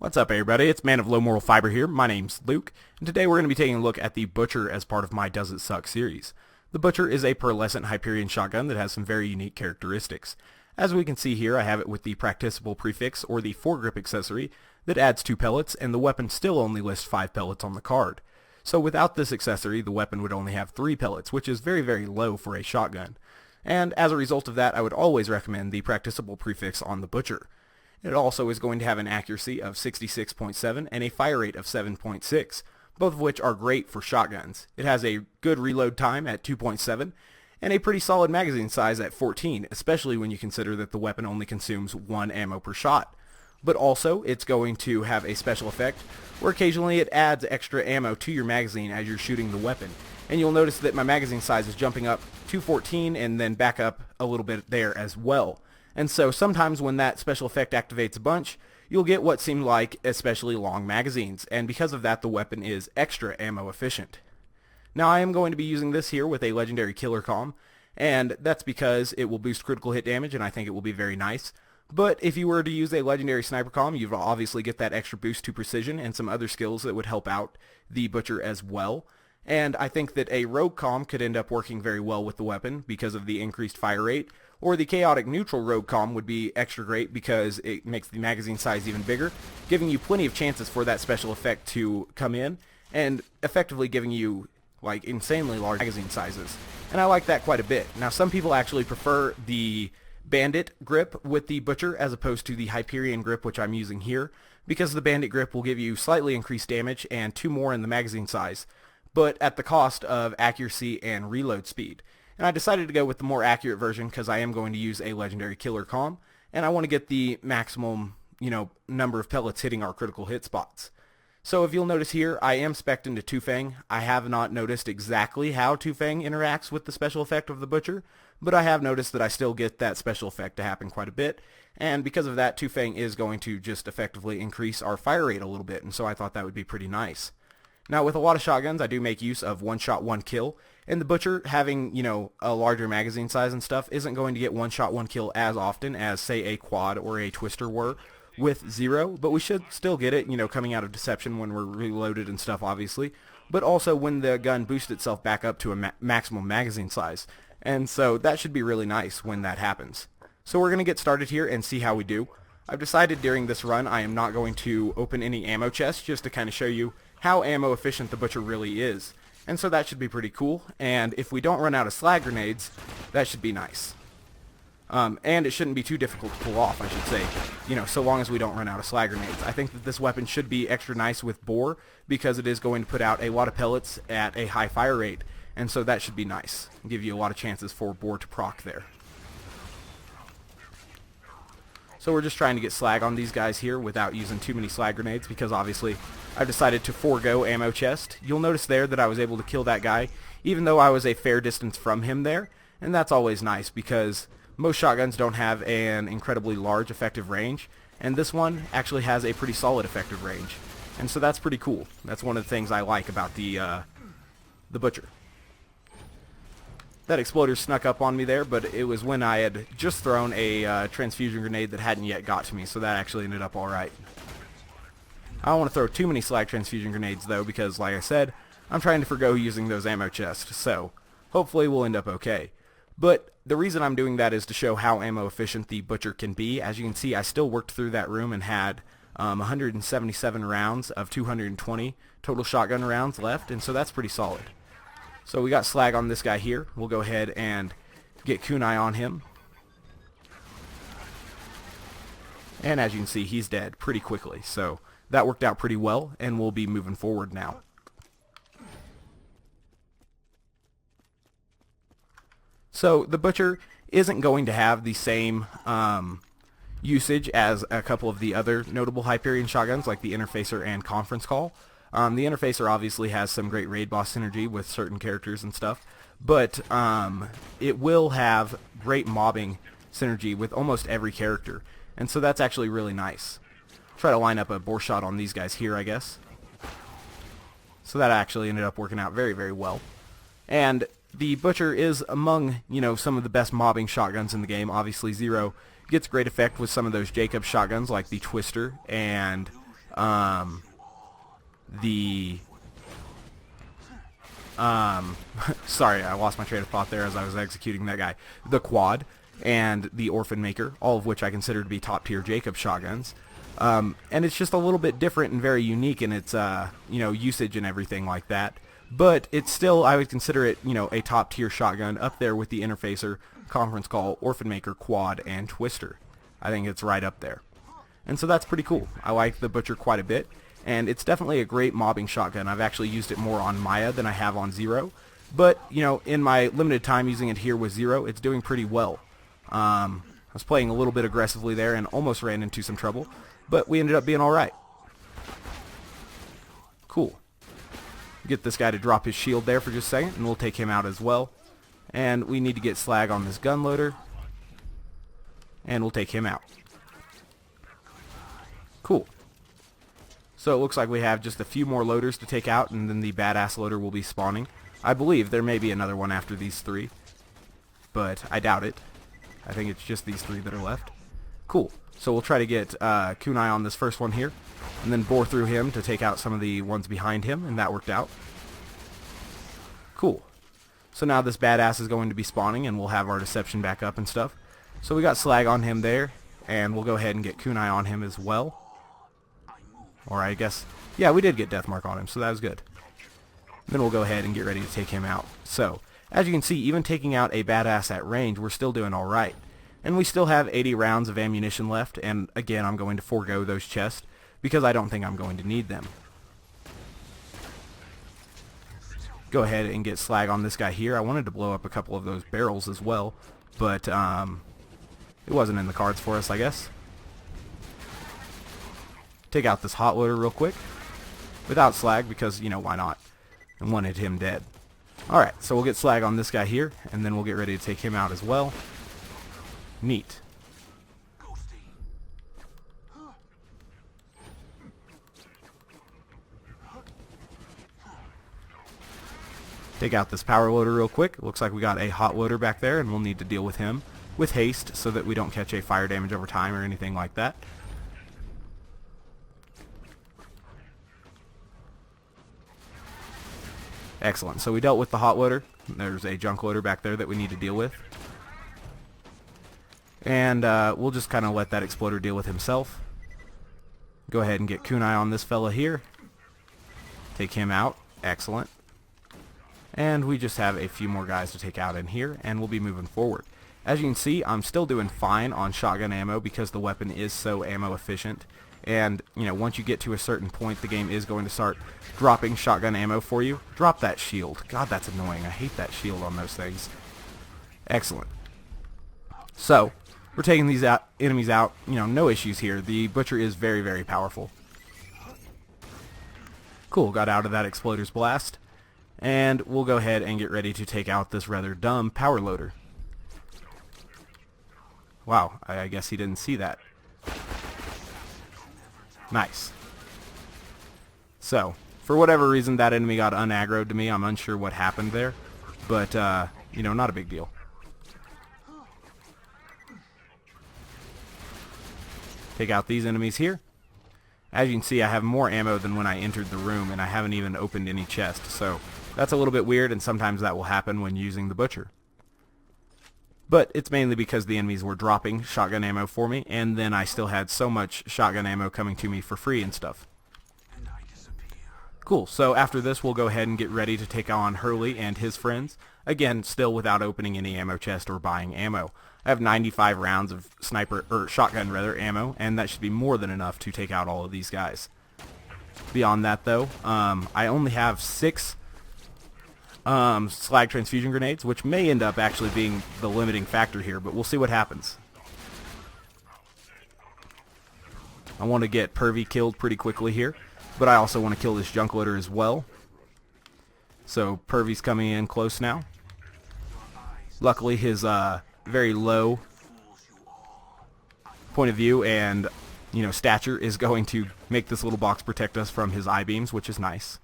What's up, everybody? It's Man of Low Moral Fiber here. My name's Luke, and today we're going to be taking a look at the Butcher as part of my Does It Suck series. The Butcher is a pearlescent Hyperion shotgun that has some very unique characteristics. As we can see here, I have it with the practicable prefix, or the foregrip accessory, that adds 2 pellets, and the weapon still only lists 5 pellets on the card. So without this accessory, the weapon would only have 3 pellets, which is very, very low for a shotgun. And as a result of that, I would always recommend the practicable prefix on the Butcher. It also is going to have an accuracy of 66.7 and a fire rate of 7.6, both of which are great for shotguns. It has a good reload time at 2.7 and a pretty solid magazine size at 14, especially when you consider that the weapon only consumes 1 ammo per shot. But also, it's going to have a special effect where occasionally it adds extra ammo to your magazine as you're shooting the weapon. And you'll notice that my magazine size is jumping up to 14 and then back up a little bit there as well. And so sometimes when that special effect activates a bunch, you'll get what seem like especially long magazines, and because of that the weapon is extra ammo efficient. Now I am going to be using this here with a legendary killer comm, and that's because it will boost critical hit damage and I think it will be very nice. But if you were to use a legendary sniper comm, you'd obviously get that extra boost to precision and some other skills that would help out the Butcher as well. And I think that a rogue comm could end up working very well with the weapon because of the increased fire rate, or the chaotic neutral rogue comm would be extra great because it makes the magazine size even bigger, giving you plenty of chances for that special effect to come in, and effectively giving you like insanely large magazine sizes. And I like that quite a bit. Now some people actually prefer the Bandit grip with the Butcher as opposed to the Hyperion grip, which I'm using here, because the Bandit grip will give you slightly increased damage and 2 more in the magazine size, but at the cost of accuracy and reload speed. And I decided to go with the more accurate version because I am going to use a legendary killer comm, and I want to get the maximum, number of pellets hitting our critical hit spots. So if you'll notice here, I am spec'd into Two Fang. I have not noticed exactly how Two Fang interacts with the special effect of the Butcher, but I have noticed that I still get that special effect to happen quite a bit, and because of that, Two Fang is going to just effectively increase our fire rate a little bit, and so I thought that would be pretty nice. Now with a lot of shotguns, I do make use of one shot, one kill, and the Butcher having, a larger magazine size and stuff isn't going to get one shot, one kill as often as, say, a quad or a twister were with 0, but we should still get it, coming out of Deception when we're reloaded and stuff, obviously, but also when the gun boosts itself back up to a maximum magazine size, and so that should be really nice when that happens. So we're going to get started here and see how we do. I've decided during this run I am not going to open any ammo chests just to kind of show you how ammo efficient the Butcher really is. And so that should be pretty cool, and if we don't run out of slag grenades, that should be nice. And it shouldn't be too difficult to pull off, I should say, so long as we don't run out of slag grenades. I think that this weapon should be extra nice with bore, because it is going to put out a lot of pellets at a high fire rate, and so that should be nice. Give you a lot of chances for bore to proc there. So we're just trying to get slag on these guys here without using too many slag grenades, because obviously I've decided to forego ammo chest. You'll notice there that I was able to kill that guy even though I was a fair distance from him there, and that's always nice because most shotguns don't have an incredibly large effective range, and this one actually has a pretty solid effective range, and so that's pretty cool. That's one of the things I like about the Butcher. That exploder snuck up on me there, but it was when I had just thrown a transfusion grenade that hadn't yet got to me, so that actually ended up alright. I don't want to throw too many slag transfusion grenades though, because like I said, I'm trying to forgo using those ammo chests, so hopefully we'll end up okay. But the reason I'm doing that is to show how ammo efficient the Butcher can be. As you can see, I still worked through that room and had 177 rounds of 220 total shotgun rounds left, and so that's pretty solid. So we got slag on this guy here. We'll go ahead and get kunai on him. And as you can see, he's dead pretty quickly. So that worked out pretty well, and we'll be moving forward now. So the Butcher isn't going to have the same usage as a couple of the other notable Hyperion shotguns like the Interfacer and Conference Call. The Interfacer obviously has some great raid boss synergy with certain characters and stuff, but it will have great mobbing synergy with almost every character, and so that's actually really nice. Try to line up a bore shot on these guys here, I guess. So that actually ended up working out very, very well. And the Butcher is among, some of the best mobbing shotguns in the game. Obviously, Zero gets great effect with some of those Jacobs shotguns like the Twister and the sorry, I lost my train of thought there as I was executing that guy. The quad and the orphan maker, all of which I consider to be top tier Jacob shotguns. And it's just a little bit different and very unique in its usage and everything like that. But it's still, I would consider it, a top tier shotgun up there with the interfacer, conference call, orphan maker, quad, and twister. I think it's right up there. And so that's pretty cool. I like the Butcher quite a bit, and it's definitely a great mobbing shotgun. I've actually used it more on Maya than I have on Zero, but in my limited time using it here with Zero, it's doing pretty well. I was playing a little bit aggressively there and almost ran into some trouble, but we ended up being alright. Cool. Get this guy to drop his shield there for just a second, and we'll take him out as well. And we need to get slag on this gun loader, and we'll take him out. Cool. So it looks like we have just a few more loaders to take out, and then the badass loader will be spawning. I believe there may be another one after these three, but I doubt it. I think it's just these three that are left. Cool. So we'll try to get kunai on this first one here, and then bore through him to take out some of the ones behind him, and that worked out. Cool. So now this badass is going to be spawning, and we'll have our deception back up and stuff. So we got slag on him there, and we'll go ahead and get kunai on him as well. Or I guess, yeah, we did get deathmark on him, so that was good. Then we'll go ahead and get ready to take him out. So, as you can see, even taking out a badass at range, we're still doing alright. And we still have 80 rounds of ammunition left, and again, I'm going to forego those chests, because I don't think I'm going to need them. Go ahead and get slag on this guy here. I wanted to blow up a couple of those barrels as well, but it wasn't in the cards for us, I guess. Take out this hot loader real quick, without slag, because, why not? And wanted him dead. Alright, so we'll get slag on this guy here, and then we'll get ready to take him out as well. Neat. Take out this power loader real quick. Looks like we got a hot loader back there, and we'll need to deal with him with haste so that we don't catch a fire damage over time or anything like that. Excellent. So we dealt with the hot loader. There's a junk loader back there that we need to deal with. And we'll just kind of let that exploder deal with himself. Go ahead and get kunai on this fella here. Take him out. Excellent. And we just have a few more guys to take out in here, and we'll be moving forward. As you can see, I'm still doing fine on shotgun ammo because the weapon is so ammo efficient. And, once you get to a certain point, the game is going to start dropping shotgun ammo for you. Drop that shield. God, that's annoying. I hate that shield on those things. Excellent. So, we're taking these enemies out. No issues here. The Butcher is very, very powerful. Cool, got out of that exploder's blast. And we'll go ahead and get ready to take out this rather dumb power loader. Wow, I guess he didn't see that. Nice. So, for whatever reason, that enemy got unaggroed to me. I'm unsure what happened there. But, not a big deal. Take out these enemies here. As you can see, I have more ammo than when I entered the room, and I haven't even opened any chest. So, that's a little bit weird, and sometimes that will happen when using the Butcher. But it's mainly because the enemies were dropping shotgun ammo for me, and then I still had so much shotgun ammo coming to me for free and stuff. Cool, so after this we'll go ahead and get ready to take on Hurley and his friends. Again, still without opening any ammo chest or buying ammo. I have 95 rounds of shotgun ammo, and that should be more than enough to take out all of these guys. Beyond that though, I only have 6 slag transfusion grenades, which may end up actually being the limiting factor here, but we'll see what happens. I want to get Pervy killed pretty quickly here, but I also want to kill this junk loader as well. So Pervy's coming in close now. Luckily his very low point of view and stature is going to make this little box protect us from his eye beams, which is nice.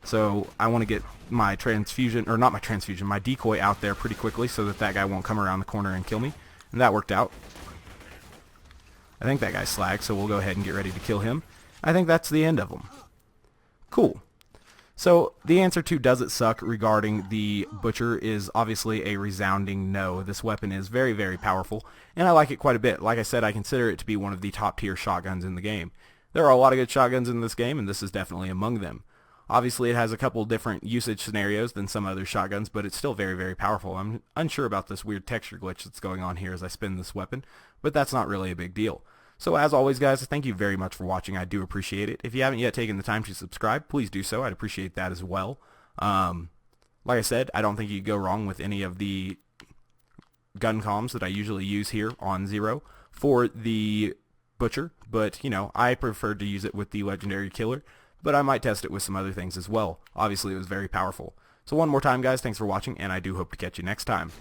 So I want to get my my decoy out there pretty quickly so that guy won't come around the corner and kill me. And that worked out. I think that guy's slag, so we'll go ahead and get ready to kill him. I think that's the end of him. Cool. So the answer to does it suck regarding the Butcher is obviously a resounding no. This weapon is very, very powerful, and I like it quite a bit. Like I said, I consider it to be one of the top tier shotguns in the game. There are a lot of good shotguns in this game, and this is definitely among them. Obviously, it has a couple different usage scenarios than some other shotguns, but it's still very, very powerful. I'm unsure about this weird texture glitch that's going on here as I spin this weapon, but that's not really a big deal. So as always, guys, thank you very much for watching. I do appreciate it. If you haven't yet taken the time to subscribe, please do so. I'd appreciate that as well. Like I said, I don't think you could go wrong with any of the gun comms that I usually use here on Zero for the Butcher, but, you know, I prefer to use it with the Legendary Killer, but I might test it with some other things as well. Obviously, it was very powerful. So one more time, guys, thanks for watching, and I do hope to catch you next time.